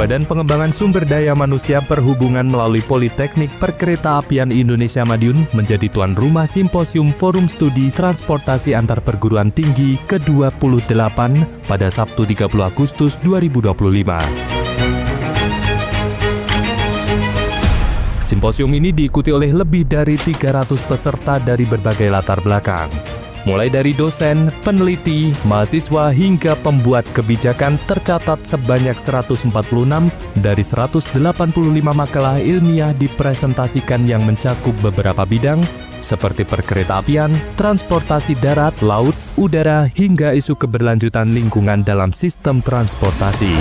Badan Pengembangan Sumber Daya Manusia Perhubungan melalui Politeknik Perkeretaapian Indonesia Madiun menjadi tuan rumah Simposium Forum Studi Transportasi Antar Perguruan Tinggi ke-28 pada Sabtu 30 Agustus 2025. Simposium ini diikuti oleh lebih dari 300 peserta dari berbagai latar belakang. Mulai dari dosen, peneliti, mahasiswa hingga pembuat kebijakan tercatat sebanyak 146 dari 185 makalah ilmiah dipresentasikan yang mencakup beberapa bidang seperti perkeretaapian, transportasi darat, laut, udara, hingga isu keberlanjutan lingkungan dalam sistem transportasi.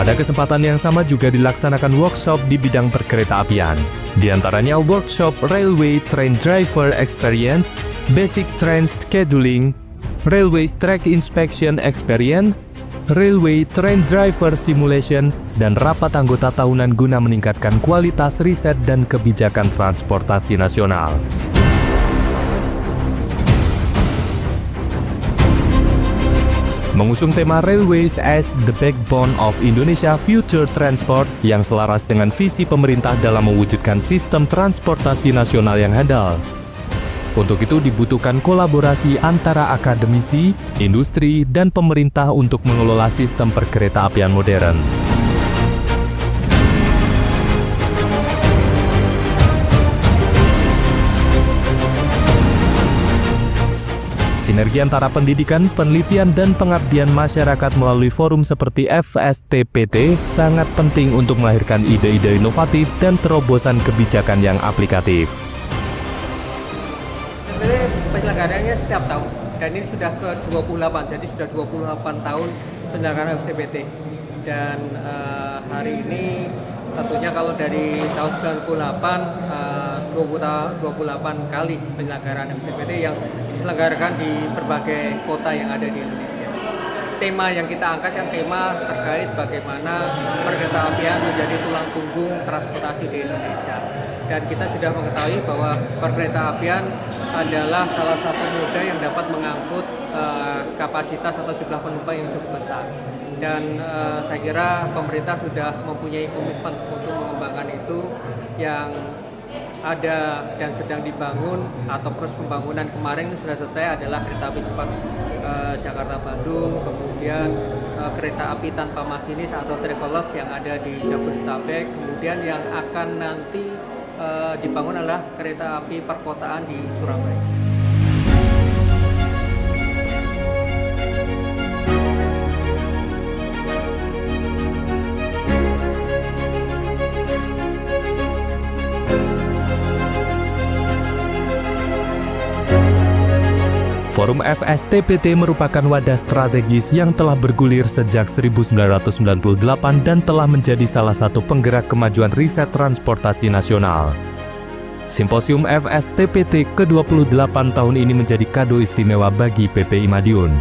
Pada kesempatan yang sama juga dilaksanakan workshop di bidang perkeretaapian. Di antaranya workshop Railway Train Driver Experience, Basic Train Scheduling, Railway Track Inspection Experience, Railway Train Driver Simulation, dan rapat anggota tahunan guna meningkatkan kualitas riset dan kebijakan transportasi nasional. Mengusung tema Railways as the Backbone of Indonesia Future Transport yang selaras dengan visi pemerintah dalam mewujudkan sistem transportasi nasional yang handal. Untuk itu dibutuhkan kolaborasi antara akademisi, industri, dan pemerintah untuk mengelola sistem perkeretaapian modern. Sinergi antara pendidikan, penelitian, dan pengabdian masyarakat melalui forum seperti FSTPT sangat penting untuk melahirkan ide-ide inovatif dan terobosan kebijakan yang aplikatif. Sebenarnya penyelenggaranya setiap tahun, dan ini sudah ke-28, jadi sudah 28 tahun penyelenggaraan FSTPT. Dan hari ini tentunya kalau dari tahun 98, 28 kali penyelenggaraan FSTPT yang diselenggarakan di berbagai kota yang ada di Indonesia. Tema yang kita angkat yang tema terkait bagaimana perkeretaapian menjadi tulang punggung transportasi di Indonesia. Dan kita sudah mengetahui bahwa perkeretaapian adalah salah satu moda yang dapat mengangkut kapasitas atau jumlah penumpang yang cukup besar. Dan saya kira pemerintah sudah mempunyai komitmen untuk mengembangkan itu. Yang ada dan sedang dibangun atau proses pembangunan kemarin sudah selesai adalah kereta api cepat Jakarta-Bandung, kemudian kereta api tanpa masinis atau travelers yang ada di Jabodetabek, kemudian yang akan nanti dibangun adalah kereta api perkotaan di Surabaya. Forum FSTPT merupakan wadah strategis yang telah bergulir sejak 1998 dan telah menjadi salah satu penggerak kemajuan riset transportasi nasional. Simposium FSTPT ke-28 tahun ini menjadi kado istimewa bagi PPI Madiun.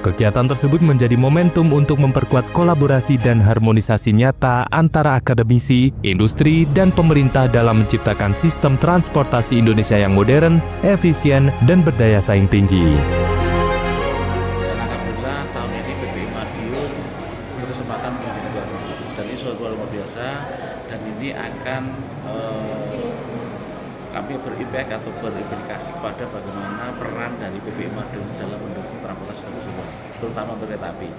Kegiatan tersebut menjadi momentum untuk memperkuat kolaborasi dan harmonisasi nyata antara akademisi, industri, dan pemerintah dalam menciptakan sistem transportasi Indonesia yang modern, efisien, dan berdaya saing tinggi. Dan alhamdulillah tahun ini PPI Madiun berkesempatan menjadi tuan rumah. Dan ini suatu hal luar biasa, dan ini akan kami berimpact atau berimplikasi pada bagaimana peran dari PPI Madiun dalam mendukung transportasi nasional, terutama untuk kereta api.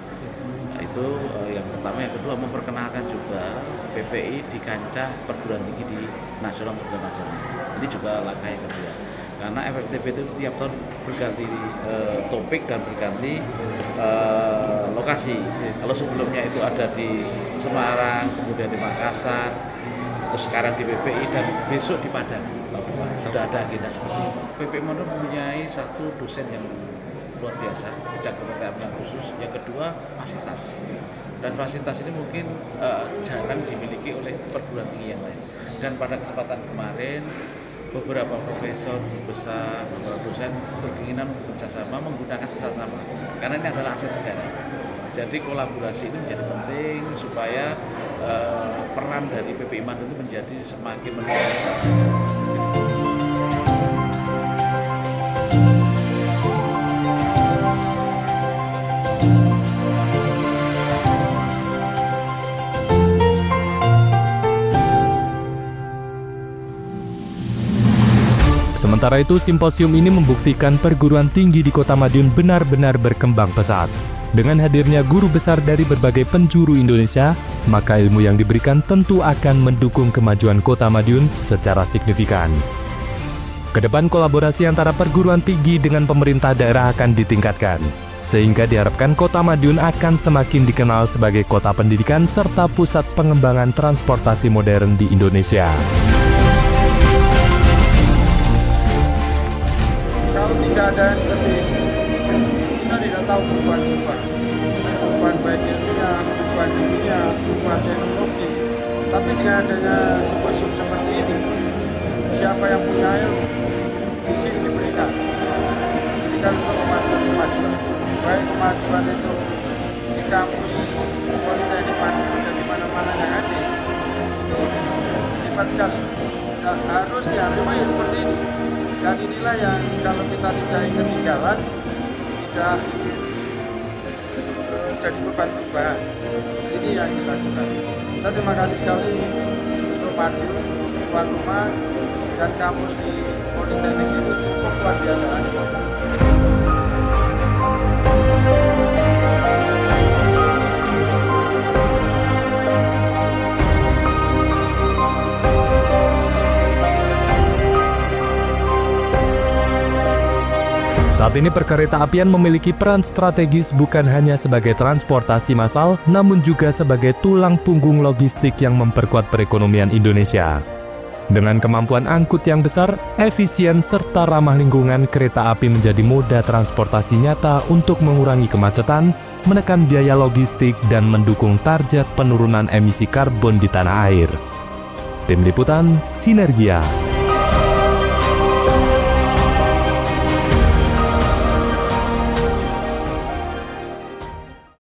Nah, itu yang pertama. Yang kedua, memperkenalkan juga PPI di kancah perguruan tinggi di nasional maupun internasional. Ini juga langkah yang kedua. Karena FSTPT itu tiap tahun berganti topik dan berganti lokasi. Kalau sebelumnya itu ada di Semarang, kemudian di Makassar, terus sekarang di PPI, dan besok di Padang. Sudah ada agenda seperti itu. PPI Madiun mempunyai satu dosen yang luar biasa, bidang perkeretaapian khusus. Yang kedua, fasilitas. Dan fasilitas ini mungkin jarang dimiliki oleh perguruan tinggi yang lain. Dan pada kesempatan kemarin, beberapa profesor besar, beberapa dosen berkeinginan untuk bekerjasama menggunakan sisa sama, karena ini adalah aset negara. Jadi kolaborasi ini menjadi penting supaya peran dari PPI Madun itu menjadi semakin meningkat. Sementara itu, simposium ini membuktikan perguruan tinggi di Kota Madiun benar-benar berkembang pesat. Dengan hadirnya guru besar dari berbagai penjuru Indonesia, maka ilmu yang diberikan tentu akan mendukung kemajuan Kota Madiun secara signifikan. Kedepan kolaborasi antara perguruan tinggi dengan pemerintah daerah akan ditingkatkan, sehingga diharapkan Kota Madiun akan semakin dikenal sebagai kota pendidikan serta pusat pengembangan transportasi modern di Indonesia. Kalau tidak ada seperti ini, kita tidak tahu perubahan baik ilmiah, perubahan dunia, perubahan teknologi. Tapi dengan adanya simposium seperti ini, siapa yang punya ilmu di sini diberikan untuk kemajuan. Baik kemajuan itu di kampus Politeknik Madiun dan di mana-mana yang ada, itu hebat sekali. Nah, harusnya memang ya seperti ini. Dan inilah yang kalau kita tidak ingin ketinggalan, tidak ingin jadi beban perubahan, ini yang dilakukan. Saya terima kasih sekali untuk Madiun, tuan rumah, dan kampus di Politeknik itu cukup luar biasa. Saat ini perkereta apian memiliki peran strategis bukan hanya sebagai transportasi massal, namun juga sebagai tulang punggung logistik yang memperkuat perekonomian Indonesia. Dengan kemampuan angkut yang besar, efisien, serta ramah lingkungan, kereta api menjadi moda transportasi nyata untuk mengurangi kemacetan, menekan biaya logistik, dan mendukung target penurunan emisi karbon di tanah air. Tim Liputan, Sinergia.